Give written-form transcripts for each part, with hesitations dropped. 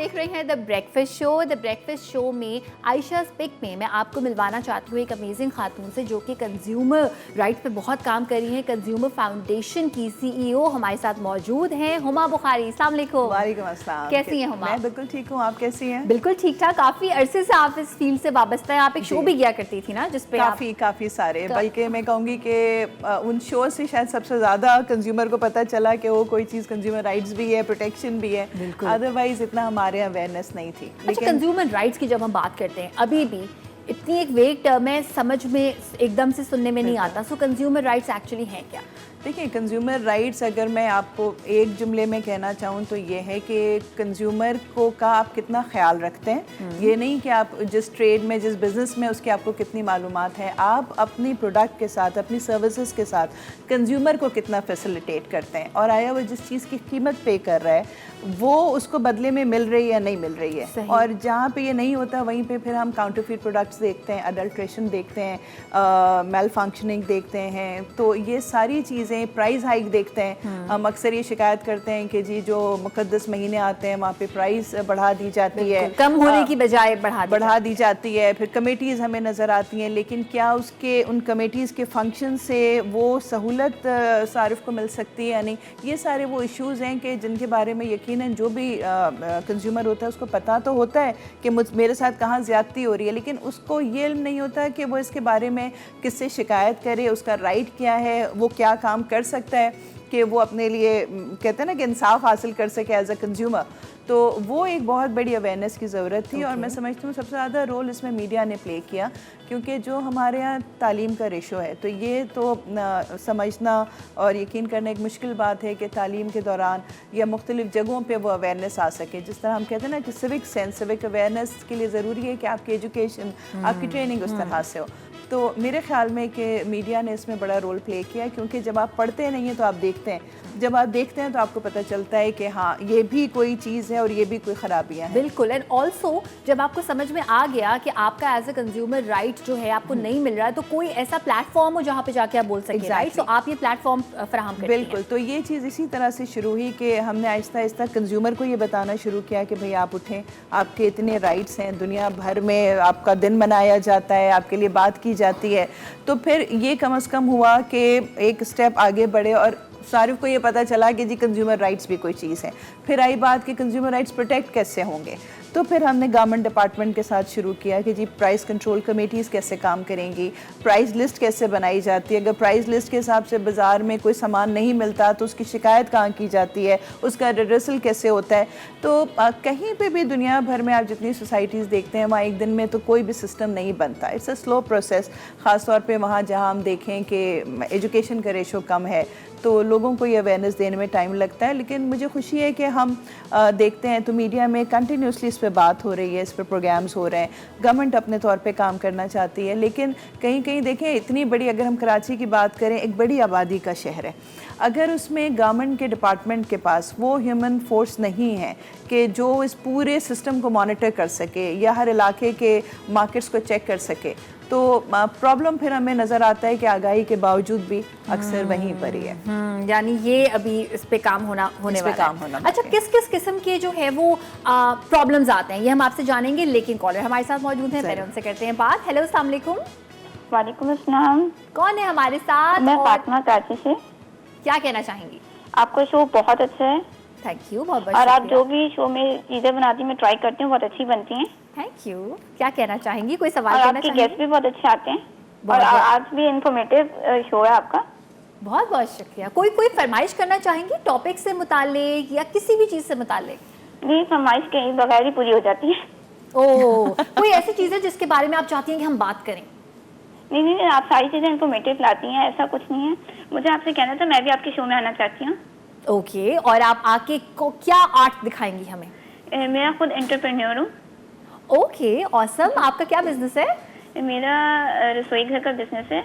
देख रहे हैं the breakfast show. The breakfast show में आयशा पिक में मैं आपको मिलवाना चाहती हूँ एक अमेजिंग खातून से जो कि कंज्यूमर राइट पे बहुत काम कर रही हैं। कंज्यूमर फाउंडेशन की सीईओ हमारे साथ मौजूद हैं, हुमा बुखारी। अस्सलाम वालेकुम। वालेकुम अस्सलाम। कैसी हैं हुमा? मैं बिल्कुल ठीक हूँ, आप कैसी हैं? बिल्कुल ठीक ठाक। काफी अरसे से आप इस फील्ड से वाबस्ता हैं। आप एक शो भी किया करती थी ना जिसपे काफ़ी सारे, बल्कि मैं कहूँगी कि उन शो से शायद सबसे ज़्यादा कंज्यूमर को पता चला कि वो कोई चीज़ कंज्यूमर राइट्स भी है, प्रोटेक्शन भी है। अदरवाइज इतना हमारे यहाँ अवेयरनेस नहीं थी। अच्छा, कंज्यूमर राइट्स की जब हम बात करते हैं अभी भी इतनी एक वेग टर्म है, समझ में एकदम से सुनने में नहीं आता। सो कंज्यूमर राइट्स एक्चुअली हैं क्या? देखिए, कंज्यूमर राइट्स अगर मैं आपको एक जुमले में कहना चाहूँ तो ये है कि कंज्यूमर को का आप कितना ख्याल रखते हैं। ये नहीं कि आप जिस ट्रेड में, जिस बिज़नेस में उसकी आपको कितनी मालूमात है, आप अपनी प्रोडक्ट के साथ, अपनी सर्विसेज के साथ कंज्यूमर को कितना फैसिलिटेट करते हैं, और आया वो जिस चीज़ की कीमत पे कर रहा है वो उसको बदले में मिल रही है या नहीं मिल रही है। और जहाँ पे ये नहीं होता वहीं पे फिर हम काउंटरफीट प्रोडक्ट्स देखते हैं, अडल्ट्रेशन देखते हैं, मेल फंक्शनिंग देखते हैं। तो ये सारी चीज़ें, प्राइस हाइक देखते हैं। हम अक्सर ये शिकायत करते हैं कि जी जो मुकद्दस महीने आते हैं वहाँ पे प्राइस बढ़ा दी जाती है, कम होने की बजाय बढ़ा दी जाती है। फिर कमेटीज़ हमें नज़र आती हैं, लेकिन क्या उसके उन कमेटीज़ के फंक्शन से वो सहूलत सारिफ को मिल सकती है या नहीं। ये सारे वो इश्यूज़ हैं कि जिनके बारे में यकीनन जो भी कंज्यूमर होता है उसको पता तो होता है कि मेरे साथ कहाँ ज़्यादती हो रही है, लेकिन उसको ये इल्म नहीं होता कि वो इसके बारे में किससे शिकायत करे, उसका राइट क्या है, वो क्या काम कर सकता है कि वो अपने लिए कहते हैं ना कि इंसाफ हासिल कर सके एज अ कंज्यूमर। तो वो एक बहुत बड़ी अवेयरनेस की ज़रूरत थी। और मैं समझती हूँ सबसे ज़्यादा रोल इसमें मीडिया ने प्ले किया, क्योंकि जो हमारे यहाँ तालीम का रेशो है, तो ये तो समझना और यकीन करना एक मुश्किल बात है कि तालीम के दौरान या मुख्तलिफ़ जगहों पे वो अवेयरनेस आ सके। जिस तरह हम कहते हैं ना कि सिविक सेंस, सिविक अवेयरनेस के लिए ज़रूरी है कि आपकी एजुकेशन, आपकी ट्रेनिंग उस तरह से हो। तो मेरे ख्याल में कि मीडिया ने इसमें बड़ा रोल प्ले किया, क्योंकि जब आप पढ़ते नहीं हैं तो आप देखते हैं, जब आप देखते हैं तो आपको पता चलता है कि हाँ ये भी कोई चीज़ है और ये भी कोई ख़राबियाँ हैं। बिल्कुल। एंड ऑल्सो जब आपको समझ में आ गया कि आपका एज अ कंज्यूमर राइट जो है आपको नहीं मिल रहा है, तो कोई ऐसा प्लेटफॉर्म हो जहाँ पे जाके आप बोल सकें, राइट? तो आप ये प्लेटफॉर्म फराहम करते हैं। बिल्कुल। तो ये चीज़ इसी तरह से शुरू हुई कि हमने आहिस्ता आहिस्ता कंज्यूमर को ये बताना शुरू किया कि भाई आप उठें, आपके इतने राइट्स हैं, दुनिया भर में आपका दिन मनाया जाता है, आपके लिए बात की जाती है। तो फिर ये कम से कम हुआ कि एक स्टेप आगे बढ़े और सारिफ को ये पता चला कि जी कंज्यूमर राइट्स भी कोई चीज़ है। फिर आई बात कि कंज्यूमर राइट्स प्रोटेक्ट कैसे होंगे। तो फिर हमने गवर्नमेंट डिपार्टमेंट के साथ शुरू किया कि जी प्राइस कंट्रोल कमेटीज़ कैसे काम करेंगी, प्राइस लिस्ट कैसे बनाई जाती है, अगर प्राइस लिस्ट के हिसाब से बाज़ार में कोई सामान नहीं मिलता तो उसकी शिकायत कहाँ की जाती है, उसका रिड्रेसल कैसे होता है। तो कहीं पे भी दुनिया भर में आप जितनी सोसाइटीज़ देखते हैं वहाँ एक दिन में तो कोई भी सिस्टम नहीं बनता। It's a slow process. ख़ास तौर पे वहाँ जहाँ हम देखें कि एजुकेशन का रेशो कम है तो लोगों को ये अवेयरनेस देने में टाइम लगता है। लेकिन मुझे खुशी है कि हम देखते हैं तो मीडिया में कंटिन्यूसली इस पर बात हो रही है, इस पर प्रोग्राम्स हो रहे हैं। गवर्नमेंट अपने तौर पे काम करना चाहती है, लेकिन कहीं कहीं देखें इतनी बड़ी, अगर हम कराची की बात करें, एक बड़ी आबादी का शहर है, अगर उसमें गवर्नमेंट के डिपार्टमेंट के पास वो ह्यूमन फोर्स नहीं है कि जो इस पूरे सिस्टम को मॉनिटर कर सके या हर इलाके के मार्केट्स को चेक कर सके, तो प्रॉब्लम फिर हमें नज़र आता है कि आगाही के बावजूद भी अक्सर वहीं पर ही है। यानी ये अभी इस पे काम होने वाला है। अच्छा, किस किस किस्म के जो है वो प्रॉब्लम्स आते हैं ये हम आपसे जानेंगे, लेकिन कॉलर हमारे साथ मौजूद हैं, पहले उनसे करते हैं बात। हेलो, अस्सलाम वालेकुम। वालेकुम अस्सलाम। कौन है हमारे साथ? मैं फातिमा कराची से। क्या कहना चाहेंगी? आपका शो बहुत अच्छा है। थैंक यू, बहुत बहुत। और आप जो भी शो में चीजें बनाती हैं मैं ट्राई करती हूँ, बहुत अच्छी बनती हैं। Thank you. क्या कहना चाहेंगी, कोई सवाल और करना आपके चाहेंगी? गेस्ट भी बहुत अच्छे आते हैं और आज भी इंफॉर्मेटिव शो है आपका। बहुत बहुत शुक्रिया। कोई फरमाइश करना चाहेंगी टॉपिक से मुतालिक या किसी भी चीज़ से मुतालिक? नहीं, फरमाइश के बगैर ही पूरी हो जाती है। ओह, कोई ऐसी चीज़ है जिसके बारे में आप चाहती हैं कि हम बात करें? नहीं, आप सारी चीजें इंफॉर्मेटिव लाती हैं, ऐसा कुछ नहीं है। मुझे आपसे कहना था, मैं भी आपके शो में आना चाहती हूँ। ओके, और आप आके क्या आर्ट दिखाएंगी हमें? मैं खुद एंटरप्रेन्योर हूँ। Okay, awesome. आपका क्या बिजनेस है? मेरा रसोई घर का बिजनेस है,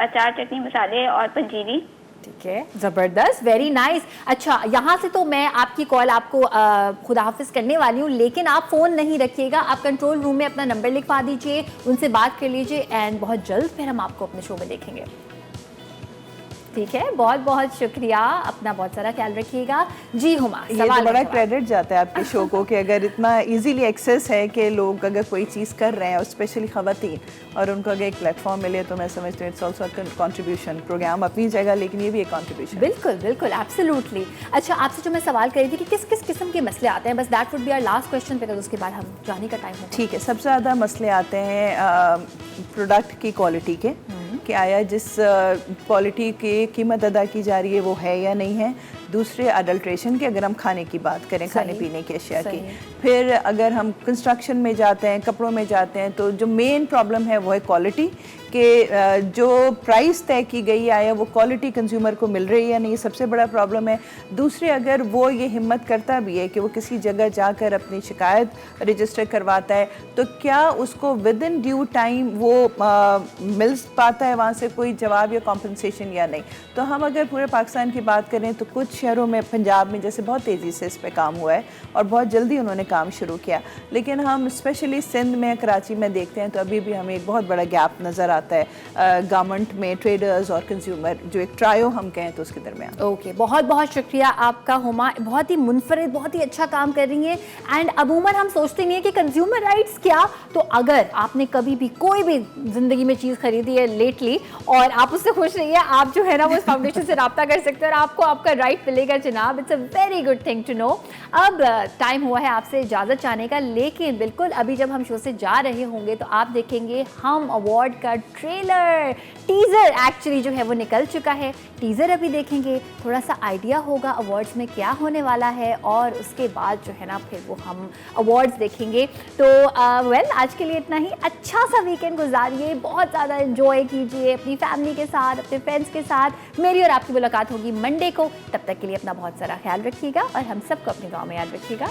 अचार, चटनी, मसाले और पंजीरी। ठीक है, ज़बरदस्त, वेरी नाइस। अच्छा, यहाँ से तो मैं आपकी कॉल आपको खुदा हाफिज करने वाली हूँ, लेकिन आप फ़ोन नहीं रखिएगा, आप कंट्रोल रूम में अपना नंबर लिखवा दीजिए, उनसे बात कर लीजिए, एंड बहुत जल्द फिर हम आपको अपने शो में देखेंगे। ठीक है, बहुत बहुत शुक्रिया, अपना बहुत सारा ख्याल रखिएगा। जी हुमा, ये तो बड़ा क्रेडिट जाता है आपके शो को कि अगर इतना इजीली एक्सेस है कि लोग अगर कोई चीज़ कर रहे हैं और स्पेशली ख़वातीन और उनको अगर एक प्लेटफॉर्म मिले तो मैं समझती हूँ इट्स ऑल्सो कंट्रीब्यूशन। प्रोग्राम अपनी जगह लेकिन ये भी एक कंट्रीब्यूशन। बिल्कुल बिल्कुल, एब्सोल्युटली। अच्छा, आपसे जो मैं सवाल कर रही थी कि किस किस किस्म के मसले आते हैं, बस that would be our last question, because उसके बाद हम जाने का टाइम होगा। ठीक है, सबसे ज़्यादा मसले आते हैं प्रोडक्ट की क्वालिटी के, कि आया जिस क्वालिटी की कीमत अदा की जा रही है वो है या नहीं है। दूसरे अडल्ट्रेशन की, अगर हम खाने की बात करें, खाने पीने की अशिया की। फिर अगर हम कंस्ट्रक्शन में जाते हैं, कपड़ों में जाते हैं, तो जो मेन प्रॉब्लम है वो है क्वालिटी, कि जो प्राइस तय की गई है वो क्वालिटी कंज्यूमर को मिल रही है या नहीं, सबसे बड़ा प्रॉब्लम है। दूसरे, अगर वो ये हिम्मत करता भी है कि वो किसी जगह जाकर अपनी शिकायत रजिस्टर करवाता है, तो क्या उसको विद इन ड्यू टाइम वो मिल पाता है वहाँ से कोई जवाब या कॉम्पनसेशन या नहीं। तो हम अगर पूरे पाकिस्तान की बात करें तो कुछ शहरों में, पंजाब में जैसे बहुत तेज़ी से इस पर काम हुआ है और बहुत जल्दी उन्होंने काम शुरू किया, लेकिन हम स्पेशली सिंध में, कराची में देखते हैं तो अभी भी हमें एक बहुत बड़ा गैप नज़र आता है गवर्नमेंट में ट्रेडर्स और कंज्यूमर, जो एक ट्रायो हम कहें तो उसके दरमियान। ओके, बहुत बहुत शुक्रिया आपका हुमा, बहुत ही मुनफरिद, बहुत ही अच्छा काम कर रही हैं। एंड अमूमन हम सोचते नहीं है कि कंज्यूमर राइट्स क्या, तो अगर आपने कभी भी कोई भी ज़िंदगी में चीज़ खरीदी है लेटली और आप उससे खुश रही है, आप जो है ना वो इस फाउंडेशन से रब्ता कर सकते हैं और आपको आपका राइट मिलेगा जनाब। It's a very good thing to know. अब टाइम हुआ है आपसे इजाज़त चाहने का, लेकिन बिल्कुल अभी जब हम शो से जा रहे होंगे तो आप देखेंगे हम अवार्ड का ट्रेलर, टीज़र एक्चुअली जो है वो निकल चुका है। टीज़र अभी देखेंगे, थोड़ा सा आइडिया होगा अवार्ड्स में क्या होने वाला है, और उसके बाद जो है ना फिर वो हम अवार्ड्स देखेंगे। तो वेल, आज के लिए इतना ही। अच्छा सा वीकेंड गुजारिए, बहुत ज़्यादा एंजॉय कीजिए अपनी फैमिली के साथ, अपने फ्रेंड्स के साथ। मेरी और आपकी मुलाकात होगी मंडे को। तब तक के लिए अपना बहुत सारा ख्याल रखिएगा और हम सबको अपने गाँव में याद रखिएगा।